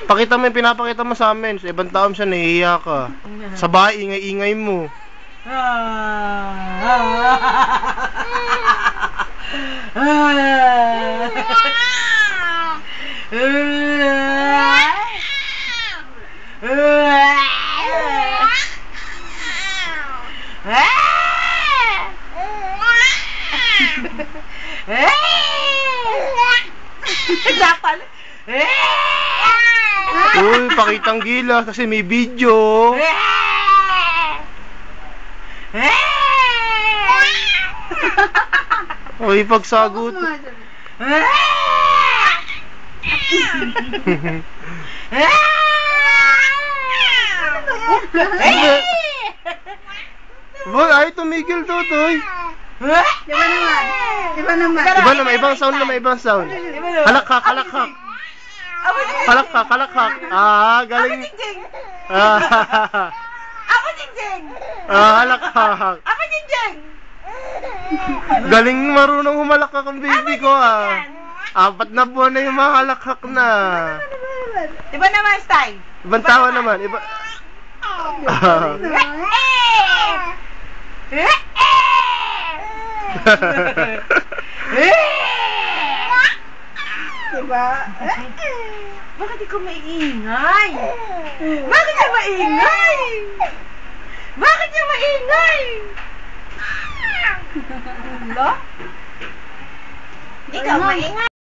Pakita mo yung pinapakita mo sa amin. Sa ibang tao siya, nahihiya ka. Sa bahay, ingay-ingay mo. Uy, pakitang gilas kasi may video. Uy, pagsagot. Boy, ay tumigil to, Toy. Diba naman? Iba naman, ibang sound naman, ibang sound. Halakhak, halakhak. Halakhak, halakhak. Galing. Ako Jingjing! Halakhak. Ako Jingjing! Galing marunong humalakhak ang baby ko, 4 na buwan na yung mahalakhak na. Diba naman style? Ibang tawa naman, iba. Diba? Bakit ikaw maingay? Bakit siya maingay? Bakit siya maingay? Ikaw maingay?